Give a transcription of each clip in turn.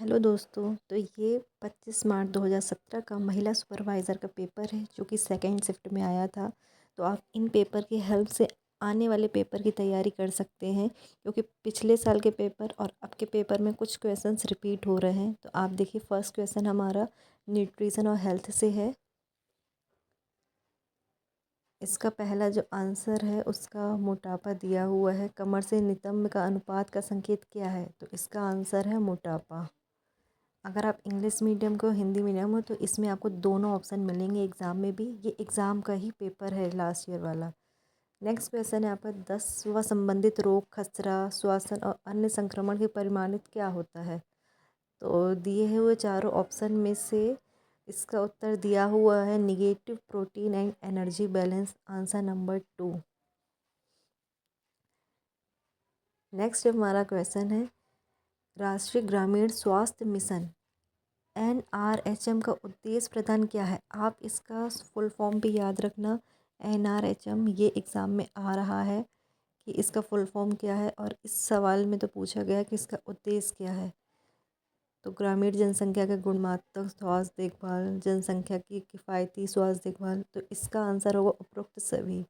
Hello दोस्तों। तो ये 25 मार्च 2017 का महिला सुपरवाइज़र का पेपर है जो कि सेकंड शिफ्ट में आया था। तो आप इन पेपर की हेल्प से आने वाले पेपर की तैयारी कर सकते हैं, क्योंकि पिछले साल के पेपर और अब के पेपर में कुछ क्वेश्चंस रिपीट हो रहे हैं। तो आप देखिए, फर्स्ट क्वेश्चन हमारा न्यूट्रिशन और हेल्थ से है। इसका पहला जो आंसर है उसका मोटापा दिया हुआ है। कमर से नितंब का अनुपात का संकेत क्या है? तो इसका आंसर है मोटापा। अगर आप इंग्लिश मीडियम को हिंदी मीडियम हो तो इसमें आपको दोनों ऑप्शन मिलेंगे एग्ज़ाम में भी। ये एग्ज़ाम का ही पेपर है, लास्ट ईयर वाला। नेक्स्ट क्वेश्चन है आपका 10 व संबंधित रोग, खसरा, श्वसन और अन्य संक्रमण के परिमाणित क्या होता है? तो दिए हुए चारों ऑप्शन में से इसका उत्तर दिया हुआ है negative protein and energy balance, answer number 2। Next हमारा क्वेश्चन है राष्ट्रीय ग्रामीण स्वास्थ्य मिशन NRHM का उद्देश्य प्रदान क्या है? आप इसका फुल फॉर्म भी याद रखना। NRHM ये एग्ज़ाम में आ रहा है कि इसका फुल फॉर्म क्या है, और इस सवाल में तो पूछा गया है कि इसका उद्देश्य क्या है। तो ग्रामीण जनसंख्या के गुणवत्ता स्वास्थ्य देखभाल, जनसंख्या की किफ़ायती स्वास्थ्य देखभाल। तो इसका आंसर होगा उपरोक्त सभी।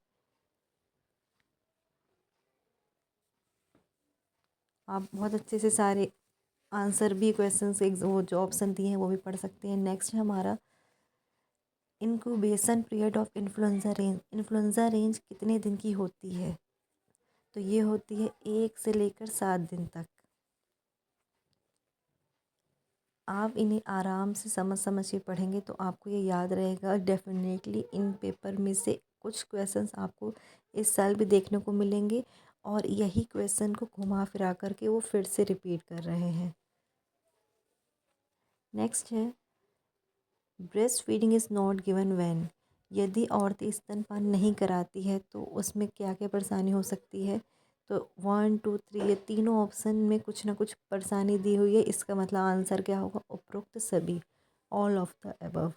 आप बहुत अच्छे से सारे आंसर भी क्वेश्चन से वो जो ऑप्शन दिए हैं वो भी पढ़ सकते हैं। नेक्स्ट है हमारा incubation period of influenza range. Influenza range कितने दिन की होती है? तो ये होती है 1 से लेकर 7 दिन तक। आप इन्हें आराम से समझ समझ के पढ़ेंगे तो आपको ये याद रहेगा। डेफिनेटली इन पेपर में से कुछ क्वेश्चंस आपको इस साल भी देखने को मिलेंगे, और यही क्वेश्चन को घुमा फिरा करके वो फिर से रिपीट कर रहे हैं। नेक्स्ट है breast feeding is not given when. यदि औरतें स्तनपान नहीं कराती है तो उसमें क्या क्या परेशानी हो सकती है? तो 1 2 3 ये तीनों ऑप्शन में कुछ ना कुछ परेशानी दी हुई है। इसका मतलब आंसर क्या होगा? उपरोक्त सभी, all of the above.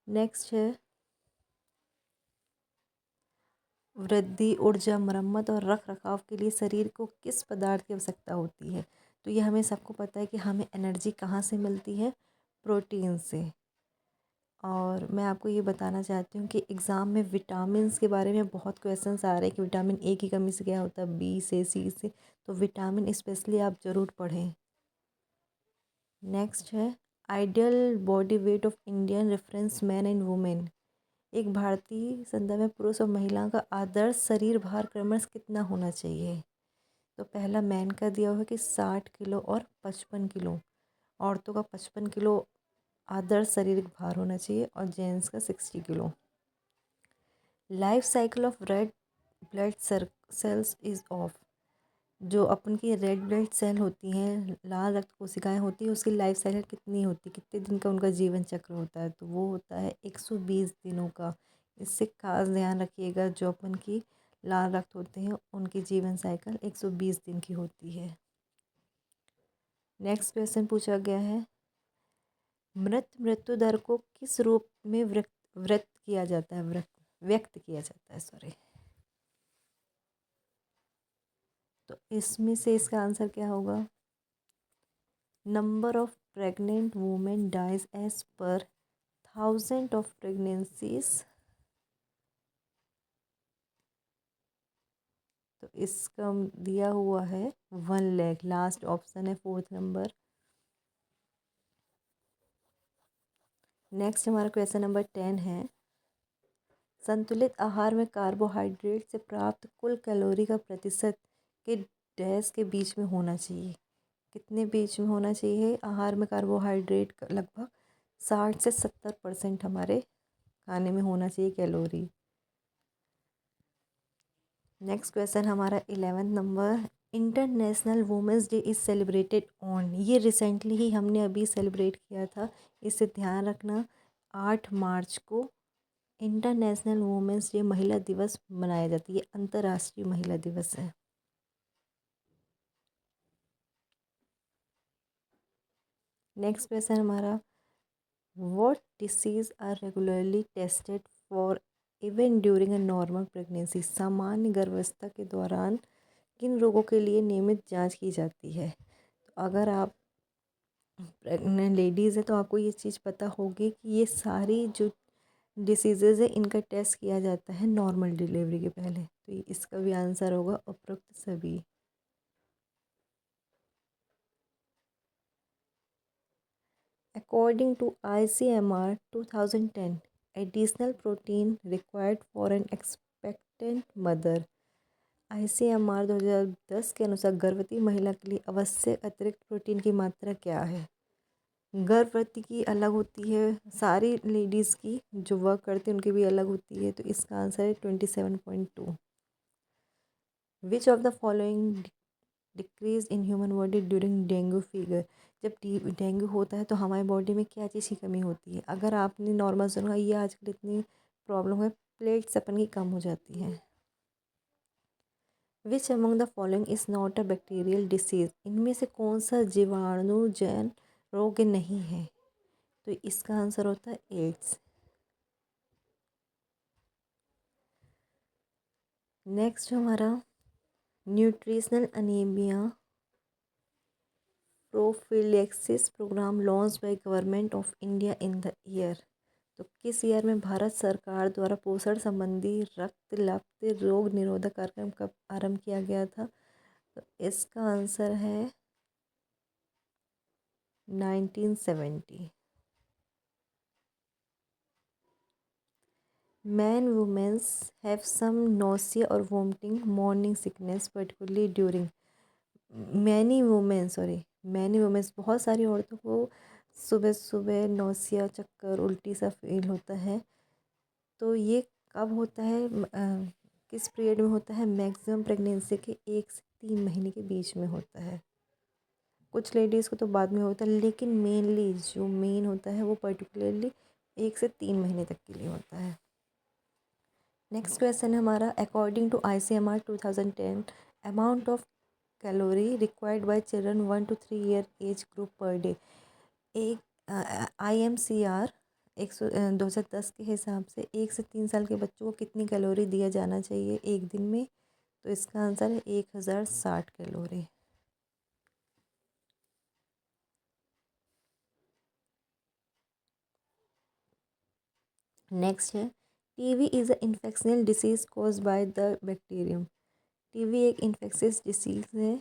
Next है वृद्धि, ऊर्जा, मरम्मत और रख रखाव के लिए शरीर को किस पदार्थ की आवश्यकता होती है? तो ये हमें सबको पता है कि हमें एनर्जी कहाँ से मिलती है? प्रोटीन से। और मैं आपको ये बताना चाहती हूँ कि एग्ज़ाम में विटामिन्स के बारे में बहुत क्वेश्चंस आ रहे हैं कि विटामिन ए की कमी से क्या होता है, बी से, सी से। तो विटामिन स्पेशली आप ज़रूर पढ़ें। नेक्स्ट है ideal body weight of Indian reference man and women. एक भारतीय संदर्भ में पुरुष और महिला का आदर्श शरीर भार क्रमश कितना होना चाहिए? तो पहला मैन का दिया हुआ है कि 60 किलो और 55 किलो। औरतों का 55 किलो आदर्श शारीरिक भार होना चाहिए, और जेंट्स का 60 kilo. Life cycle of red blood cells is of. जो अपन की रेड ब्लड सेल होती हैं, लाल रक्त कोशिकाएं होती हैं, उसकी लाइफ साइकिल कितनी होती है, कितने दिन का उनका जीवन चक्र होता है? तो वो होता है 120 दिनों का। इससे खास ध्यान रखिएगा, जो अपन की लाल रक्त होते हैं उनकी जीवन साइकिल 120 दिन की होती है। नेक्स्ट क्वेश्चन पूछा गया है मृत्यु दर को किस रूप में व्यक्त किया जाता है? व्यक्त किया जाता है, सॉरी। तो इसमें से इसका आंसर क्या होगा? Number of pregnant women dies age per 1000 of pregnancies. तो इसका दिया हुआ है 1 लाख। लास्ट ऑप्शन है, फोर्थ नंबर। नेक्स्ट हमारा क्वेश्चन नंबर 10 है संतुलित आहार में कार्बोहाइड्रेट से प्राप्त कुल कैलोरी का प्रतिशत के डैश के बीच में होना चाहिए? कितने बीच में होना चाहिए? आहार में कार्बोहाइड्रेट का लगभग 60 से 70% हमारे खाने में होना चाहिए कैलोरी। नेक्स्ट क्वेश्चन हमारा 11th number international women's day is celebrated on. ये रिसेंटली ही हमने अभी सेलिब्रेट किया था, इससे ध्यान रखना। 8 मार्च को इंटरनेशनल वुमेंस डे, महिला दिवस मनाया जाता है। ये अंतर्राष्ट्रीय महिला दिवस है। नेक्स्ट क्वेश्चन हमारा what disease are regularly tested for even during a normal pregnancy. सामान्य गर्भावस्था के दौरान किन रोगों के लिए नियमित जांच की जाती है? तो अगर आप प्रेग्नेंट लेडीज़ है तो आपको ये चीज़ पता होगी कि ये सारी जो डिसीज़ेज़ है इनका टेस्ट किया जाता है नॉर्मल डिलीवरी के पहले। तो इसका भी आंसर होगा उपरोक्त सभी। According to ICMR 2010, additional protein required for an expectant mother। ICMR 2010 के अनुसार गर्भवती महिला के लिए आवश्यक अतिरिक्त प्रोटीन की मात्रा क्या है? गर्भवती की अलग होती है, सारी लेडीज़ की जो वर्क करती हैं उनकी भी अलग होती है। तो इसका आंसर है 27.2। विच of the following decrease in human body during dengue fever. जब डेंगू होता है तो हमारी बॉडी में क्या चीज़ की कमी होती है? अगर आपने नॉर्मल सुना, ये आजकल इतनी प्रॉब्लम है, प्लेट्स अपन की कम हो जाती हैं। Which among the following is not a bacterial disease. इनमें से कौन सा जीवाणुजन रोग नहीं है? तो इसका आंसर होता है एड्स। नेक्स्ट हमारा nutritional anaemia prophylaxis programme launch by government of India in the year. तो किस ईयर में भारत सरकार द्वारा पोषण संबंधी रक्त लाप्ति रोग निरोधक कार्यक्रम कब आरंभ किया गया था? तो इसका आंसर है 1970। Man women's have some nausea और vomiting morning sickness particularly during. Many women's बहुत सारी औरतों को सुबह सुबह नौसिया, चक्कर, उल्टी सा फील होता है। तो ये कब होता है, किस पीरियड में होता है? मैक्सिमम प्रेगनेंसी के 1 से 3 महीने के बीच में होता है। कुछ लेडीज़ को तो बाद में होता है, लेकिन मेनली जो मेन होता है वो पर्टिकुलरली 1 से 3 महीने तक के लिए होता है। नेक्स्ट क्वेश्चन है हमारा, according to ICMR 2010, amount of calorie required by children 1 to 3 year age group per day. एक IMCR 2010 के हिसाब से 1 से 3 साल के बच्चों को कितनी कैलोरी दिया जाना चाहिए एक दिन में? तो इसका आंसर है 1060 कैलोरी। नेक्स्ट है, TB is a infectional disease cause by the bacterium. TB एक इन्फेक्शियस डिसीज है,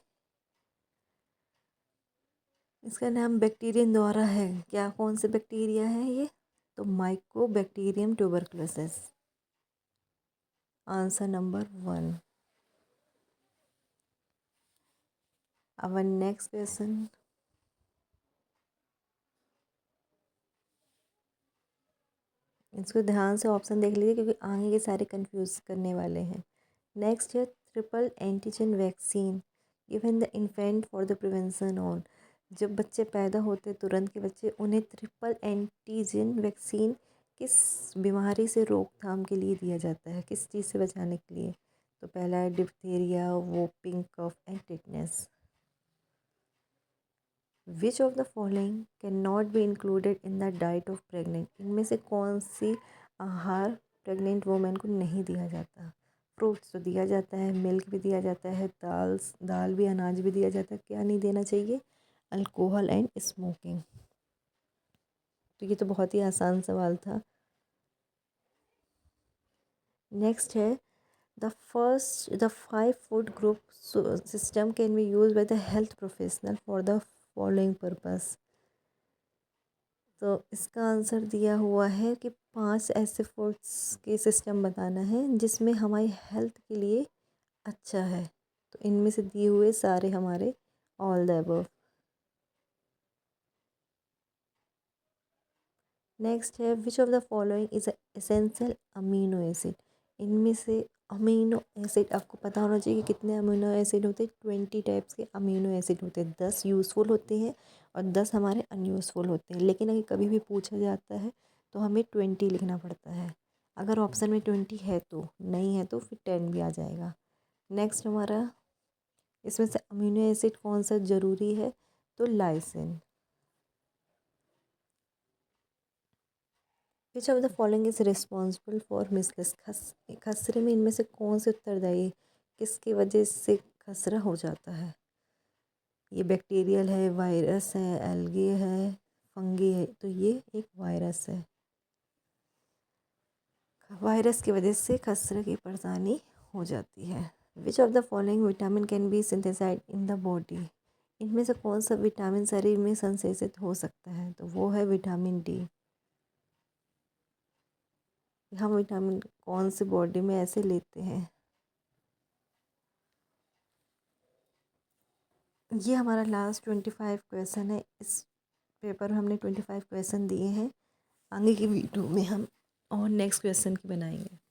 इसका नाम बैक्टीरियम द्वारा है। क्या, कौन से बैक्टीरिया है ये? तो माइकोबैक्टीरियम ट्यूबरकुलोसिस, आंसर नंबर 1। अब नेक्स्ट क्वेश्चन, इसको ध्यान से ऑप्शन देख लीजिए क्योंकि आगे के सारे कंफ्यूज करने वाले हैं। नेक्स्ट है triple antigen vaccine given the infant for the prevention on. जब बच्चे पैदा होते तुरंत के बच्चे, उन्हें ट्रिपल एंटीजन वैक्सीन किस बीमारी से रोकथाम के लिए दिया जाता है, किस चीज़ से बचाने के लिए? तो पहला है diphtheria, whooping cough and tetanus. Which of the following can not be included in the diet of pregnant. इनमें से कौन सी आहार प्रेग्नेंट वुमेन को नहीं दिया जाता? फ्रूट्स तो दिया जाता है, मिल्क भी दिया जाता है, दाल भी, अनाज भी दिया जाता है। क्या नहीं देना चाहिए? Alcohol and smoking. तो ये तो बहुत ही आसान सवाल था। नेक्स्ट है, the 5 food group system can be use by the health professional for the following purpose. तो इसका आंसर दिया हुआ है कि 5 ऐसे फूड्स के सिस्टम बताना है जिसमें हमारी हेल्थ के लिए अच्छा है। तो इनमें से दिए हुए सारे हमारे ऑल द अबव। नेक्स्ट है, विच of the following is essential amino acid. इनमें से अमीनो एसिड आपको पता होना चाहिए कि कितने अमीनो एसिड होते हैं। 20 टाइप्स के अमीनो एसिड होते हैं, 10 यूज़फुल होते हैं और 10 हमारे अनयूज़फुल होते हैं। लेकिन अगर कभी भी पूछा जाता है तो हमें 20 लिखना पड़ता है। अगर ऑप्शन में 20 है तो, नहीं है तो फिर 10 भी आ जाएगा। नेक्स्ट हमारा, इसमें से अमीनो एसिड कौन सा ज़रूरी है? तो lysine. Which of the following is responsible for measles खसरे में इनमें से कौन से उत्तरदायी, किसकी वजह से खसरा हो जाता है। ये बैक्टीरियल है, वायरस है, एल्गी है, फंगी है, तो ये एक वायरस है। वायरस की वजह से खसरा की परेशानी हो जाती है। विच of the following vitamin can be synthesised in the body? इनमें से कौन सा विटामिन शरीर में संश्लेषित हो सकता है? तो वो है विटामिन डी। हम विटामिन कौन से बॉडी में ऐसे लेते हैं? ये हमारा लास्ट 25 क्वेश्चन है। इस पेपर में हमने 25 क्वेश्चन दिए हैं। आगे की वीडियो में हम और नेक्स्ट क्वेश्चन की बनाएंगे।